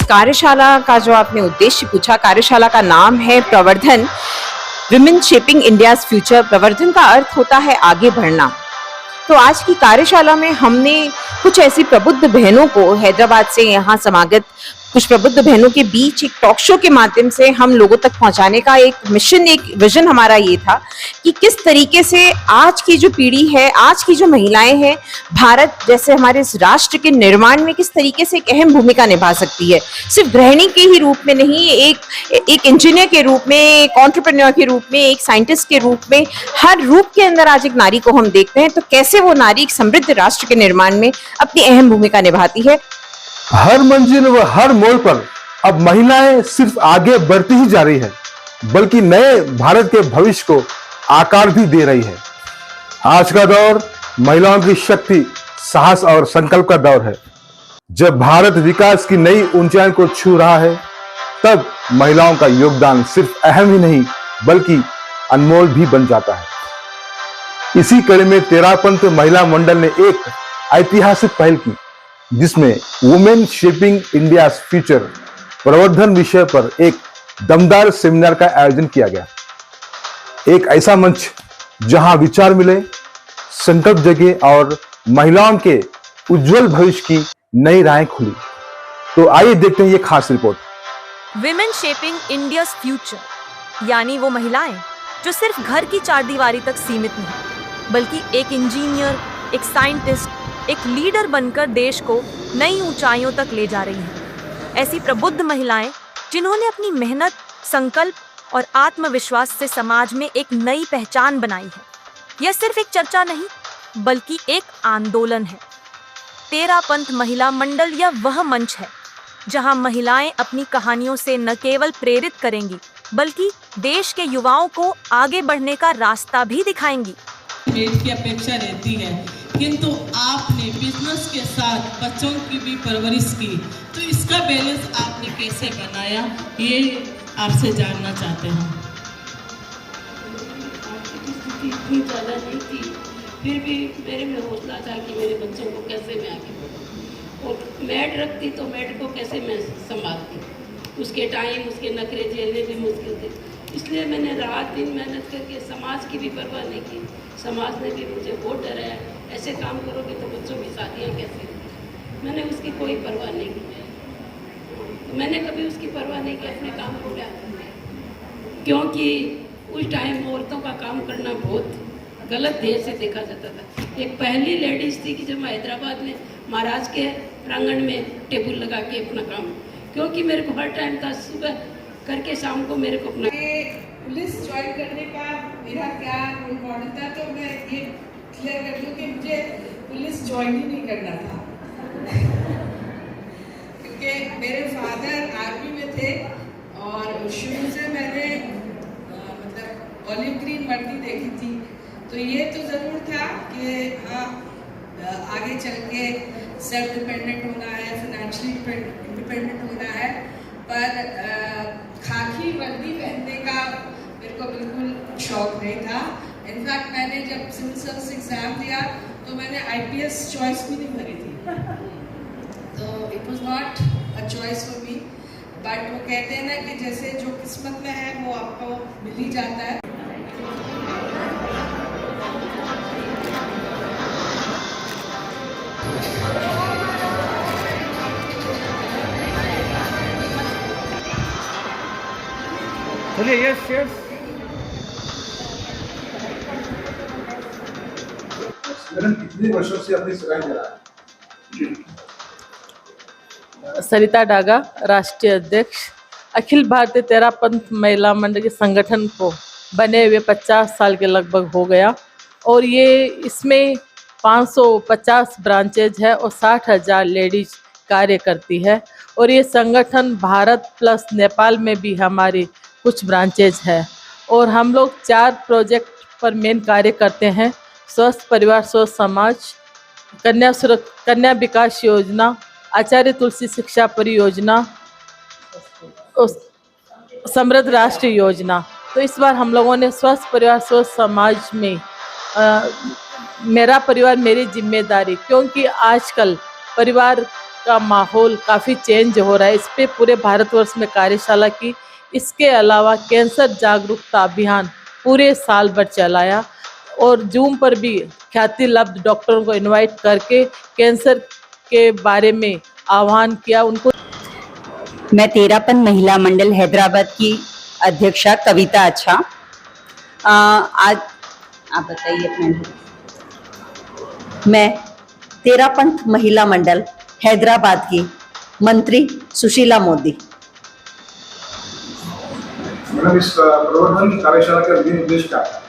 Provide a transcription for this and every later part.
कार्यशाला का जो आपने उद्देश्य पूछा, कार्यशाला का नाम है प्रवर्धन, विमेन शेपिंग इंडियाज फ्यूचर। प्रवर्धन का अर्थ होता है आगे बढ़ना। तो आज की कार्यशाला में हमने कुछ ऐसी प्रबुद्ध बहनों को, हैदराबाद से यहाँ समागत कुछ प्रबुद्ध बहनों के बीच एक टॉक शो के माध्यम से हम लोगों तक पहुंचाने का एक मिशन, एक विजन हमारा ये था कि किस तरीके से आज की जो पीढ़ी है, आज की जो महिलाएं हैं, भारत जैसे हमारे इस राष्ट्र के निर्माण में किस तरीके से एक अहम भूमिका निभा सकती है। सिर्फ गृहिणी के ही रूप में नहीं, एक इंजीनियर के रूप में, एक एंटरप्रेन्योर के रूप में, एक साइंटिस्ट के रूप में, हर रूप के अंदर आज एक नारी को हम देखते हैं। तो कैसे वो नारी एक समृद्ध राष्ट्र के निर्माण में अपनी अहम भूमिका निभाती है। हर मंजिल व हर मोड़ पर अब महिलाएं सिर्फ आगे बढ़ती ही जा रही है, बल्कि नए भारत के भविष्य को आकार भी दे रही है। आज का दौर महिलाओं की शक्ति, साहस और संकल्प का दौर है। जब भारत विकास की नई ऊंचाई को छू रहा है, तब महिलाओं का योगदान सिर्फ अहम ही नहीं बल्कि अनमोल भी बन जाता है। इसी कड़ी में तेरापंथ महिला मंडल ने एक ऐतिहासिक पहल की, जिसमें वुमेन शेपिंग इंडिया फ्यूचर प्रवर्धन विषय पर एक दमदार सेमिनार का आयोजन किया गया। एक ऐसा मंच जहां विचार मिले, संकल्प जगे और महिलाओं के उज्जवल भविष्य की नई राहें खुली। तो आइए देखते हैं ये खास report. Women shaping India's future, यानी वो महिलाएं जो सिर्फ घर की चारदीवारी तक सीमित नहीं, बल्कि एक इंजीनियर, एक साइंटिस्ट, एक लीडर बनकर देश को नई ऊंचाइयों तक ले जा रही हैं। ऐसी प्रबुद्ध महिलाएं जिन्होंने अपनी मेहनत, संकल्प और आत्मविश्वास से समाज में एक नई पहचान बनाई है। यह सिर्फ एक चर्चा नहीं बल्कि एक आंदोलन है। तेरापंथ महिला मंडल यह वह मंच है जहां महिलाएं अपनी कहानियों से न केवल प्रेरित करेंगी बल्कि देश के युवाओं को आगे बढ़ने का रास्ता भी दिखाएंगी। मेड की अपेक्षा रहती है, किंतु आपने बिजनेस के साथ बच्चों की भी परवरिश की, तो इसका बैलेंस आपने कैसे बनाया, ये आपसे जानना चाहते हैं। आर्थिक स्थिति इतनी ज़्यादा नहीं थी, फिर भी मेरे में हौसला था कि मेरे बच्चों को कैसे मैं आगे बढ़ूँ। और मेड रखती तो मेड को कैसे मैं संभालती, उसके टाइम, उसके नखरे झेलने भी मुश्किल थे। इसलिए मैंने रात दिन मेहनत करके समाज की भी परवाह नहीं की। समाज ने भी मुझे बहुत डराया, ऐसे काम करोगे तो बच्चों की शादियाँ कैसे। मैंने उसकी कोई परवाह नहीं की। मैंने कभी उसकी परवाह नहीं की, अपने काम को क्या, क्योंकि उस टाइम औरतों का काम करना बहुत गलत ध्येय से देखा जाता था। एक पहली लेडीज़ थी कि जब मैं हैदराबाद में महाराज के प्रांगण में टेबल लगा के अपना काम, क्योंकि मेरे को हर टाइम था सुबह करके शाम को मेरे को अपना पुलिस ज्वाइन करने का मेरा क्या रोल मॉडल था। तो मैं ये क्लियर कर दूं कि मुझे पुलिस ज्वाइन ही नहीं करना था क्योंकि मेरे फादर आर्मी में थे और शुरू से मैंने मतलब ऑलिव ग्रीन वर्दी देखी थी। तो ये तो ज़रूर था कि हाँ, आगे चल के सेल्फ डिपेंडेंट होना है, फाइनेंशियली इंडिपेंडेंट होना है, पर खाकी वर्दी पहनने का मेरे को बिल्कुल शौक नहीं था। इनफैक्ट मैंने जब सिविल सर्विस एग्ज़ाम दिया तो मैंने IPS चॉइस भी नहीं भरी थी। तो it was not a choice for me, but वो कहते हैं ना कि जैसे जो किस्मत में है वो आपको मिल ही जाता है। चलिए, यस यस। कितने वर्षों से अपनी सेवाएं दे रहा है? सरिता डागा, राष्ट्रीय अध्यक्ष। अखिल भारतीय तेरापंथ महिला मंडल के संगठन को बने हुए 50 साल के लगभग हो गया और ये इसमें 550 ब्रांचेज है और 60,000 लेडीज कार्य करती है। और ये संगठन भारत प्लस नेपाल में भी हमारी कुछ ब्रांचेज है और हम लोग 4 प्रोजेक्ट पर मेन कार्य करते हैं। स्वस्थ परिवार स्वस्थ समाज, कन्या विकास योजना, आचार्य तुलसी शिक्षा परियोजना, समृद्ध राष्ट्र योजना। तो इस बार हम लोगों ने स्वस्थ परिवार स्वस्थ समाज में मेरा परिवार मेरी जिम्मेदारी, क्योंकि आजकल परिवार का माहौल काफ़ी चेंज हो रहा है। इस पे पूरे भारतवर्ष में कार्यशाला की। इसके अलावा कैंसर जागरूकता अभियान पूरे साल भर चलाया और जूम पर भी ख्याति लब्ध डॉक्टरों को इनवाइट करके कैंसर के बारे में आह्वान किया उनको। मैं तेरापन महिला मंडल हैदराबाद की अध्यक्षा कविता अच्छा। आज आप बताइए अपना। मैं तेरापंथ महिला मंडल हैदराबाद की मंत्री सुशीला मोदी। मैडम, इस प्रवर्धन कार्यशाला का मेन उद्देश्य क्या है?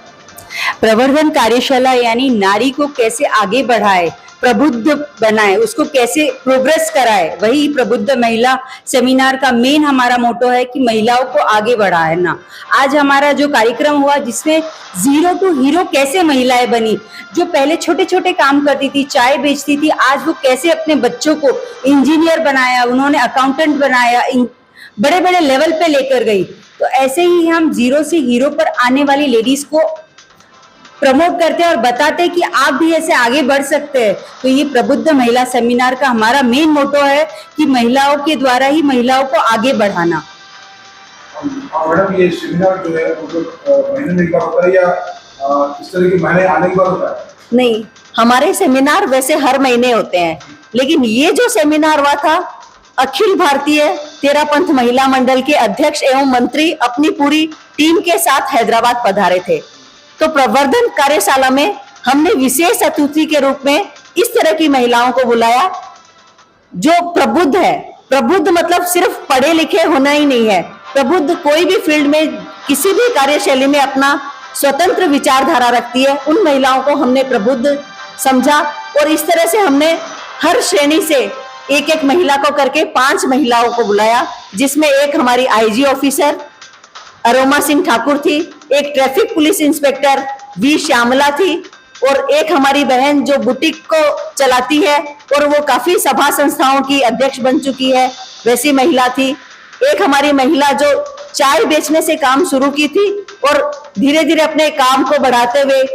प्रवर्धन कार्यशाला यानी नारी को कैसे आगे बढ़ाए, प्रबुद्ध बनाए, उसको कैसे प्रोग्रेस कराए, वही प्रबुद्ध महिला सेमिनार का मेन हमारा मोटो है कि महिलाओं को आगे बढ़ाना। आज हमारा जो कार्यक्रम हुआ जिसमें जीरो टू हीरो कैसे महिलाएं बनी, जो पहले छोटे छोटे काम करती थी, चाय बेचती थी, आज वो कैसे अपने बच्चों को इंजीनियर बनाया, उन्होंने अकाउंटेंट बनाया, बड़े बड़े लेवल पे लेकर गई। तो ऐसे ही हम जीरो से हीरो पर आने वाली लेडीज को प्रमोट करते हैं और बताते हैं कि आप भी ऐसे आगे बढ़ सकते हैं। तो ये प्रबुद्ध महिला सेमिनार का हमारा मेन मोटो है कि महिलाओं के द्वारा ही महिलाओं को आगे बढ़ाना। मैडम, ये सेमिनार जो है महीने में एक बार होता है या इस तरह के महीने आने के बाद होता है? नहीं, हमारे सेमिनार वैसे हर महीने होते हैं, लेकिन ये जो सेमिनार हुआ था अखिल भारतीय तेरापंथ महिला मंडल के अध्यक्ष एवं मंत्री अपनी पूरी टीम के साथ हैदराबाद पधारे थे। तो प्रवर्धन कार्यशाला में हमने विशेष अतिथि के रूप में इस तरह की महिलाओं को बुलाया जो प्रबुद्ध है। प्रबुद्ध मतलब सिर्फ पढ़े लिखे होना ही नहीं है, प्रबुद्ध कोई भी फील्ड में किसी भी कार्यशैली में अपना स्वतंत्र विचारधारा रखती है। उन महिलाओं को हमने प्रबुद्ध समझा और इस तरह से हमने हर श्रेणी से एक एक महिला को करके 5 महिलाओं को बुलाया, जिसमें एक हमारी आईजी ऑफिसर अरोमा सिंह ठाकुर थी, एक traffic police inspector V Shyamala थी और एक हमारी बहन जो बुटीक को चलाती है और वो काफी सभा संस्थाओं की अध्यक्ष बन चुकी है, वैसी महिला थी। एक हमारी महिला जो चाय बेचने से काम शुरू की थी और धीरे धीरे अपने काम को बढ़ाते हुए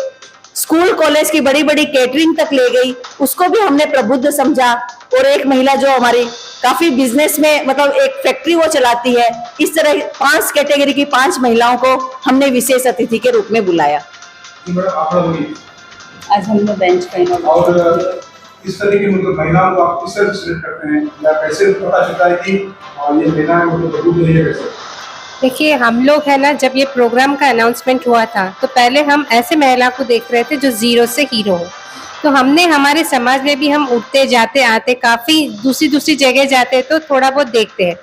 स्कूल कॉलेज की बड़ी बड़ी कैटरिंग तक ले गई, उसको भी हमने प्रबुद्ध समझा। और एक महिला जो हमारी काफी बिजनेस में मतलब एक फैक्ट्री वो चलाती है। इस तरह 5 कैटेगरी की 5 महिलाओं को हमने विशेष अतिथि के रूप में बुलाया। आज हम लोग बेंच पे और इस तरह की मतलब महिलाओं को आप किस तरह से सिलेक्ट करते हैं या कैसे पता चलता है कि ये महिलाएं मतलब प्रबुद्ध है कैसे? देखिए, हम लोग है ना, जब ये प्रोग्राम का अनाउंसमेंट हुआ था तो पहले हम ऐसे महिला को देख रहे थे जो जीरो से हीरो हो। तो हमने हमारे समाज में भी हम उठते जाते आते काफ़ी दूसरी जगह जाते तो थोड़ा बहुत देखते हैं।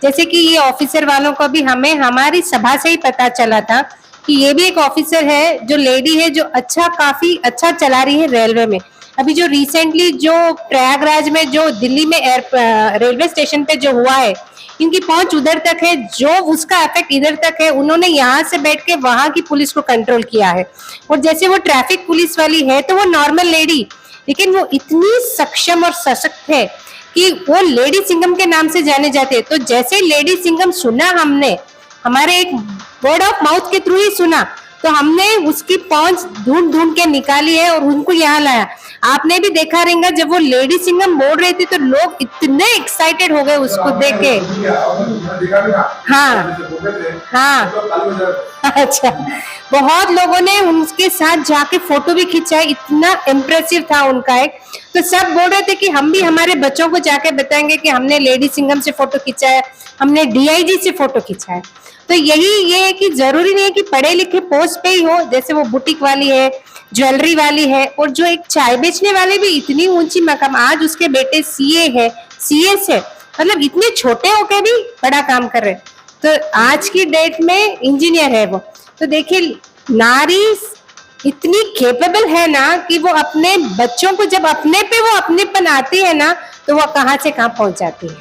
जैसे कि ये ऑफिसर वालों को भी हमें हमारी सभा से ही पता चला था कि ये भी एक ऑफिसर है जो लेडी है जो काफ़ी अच्छा चला रही है रेलवे में। अभी जो रिसेंटली जो प्रयागराज में जो दिल्ली में रेलवे स्टेशन पे जो हुआ है, इनकी पहुंच उधर तक है, जो उसका इफेक्ट इधर तक है, उन्होंने यहाँ से बैठ के वहां की पुलिस को कंट्रोल किया है। और जैसे वो ट्रैफिक पुलिस वाली है तो वो नॉर्मल लेडी, लेकिन वो इतनी सक्षम और सशक्त है कि वो लेडी सिंघम के नाम से जाने जाते हैं। तो जैसे लेडी सिंघम सुना हमने, हमारे एक वर्ड ऑफ माउथ के थ्रू ही सुना, तो हमने उसकी पहुंच ढूंढ के निकाली है और उनको यहाँ लाया। आपने भी देखा रहेगा जब वो लेडी सिंघम बोल रही थी तो लोग इतने एक्साइटेड हो गए उसको देख के। हाँ, अच्छा, बहुत लोगों ने उनके साथ जाके फोटो भी खिंचाए, इतना इम्प्रेसिव था उनका एक। तो सब बोल रहे थे कि हम भी हमारे बच्चों को जाके बताएंगे कि हमने लेडी सिंघम से फोटो खिंचाया, हमने डीआईजी से फोटो खिंचाया। तो यही ये है कि जरूरी नहीं है कि पढ़े लिखे पोस्ट पे ही हो, जैसे वो बुटीक वाली है, ज्वेलरी वाली है, और जो एक चाय बेचने वाले भी इतनी ऊंची मकाम, आज उसके बेटे सीए है, सीएस है, मतलब इतने छोटे होके भी बड़ा काम कर रहे। तो आज की डेट में इंजीनियर है वो। तो देखिए, नारी इतनी कैपेबल है ना कि वो अपने बच्चों को जब अपने पे वो अपनेपन आती है ना तो वो कहाँ से कहाँ पहुंच जाती है।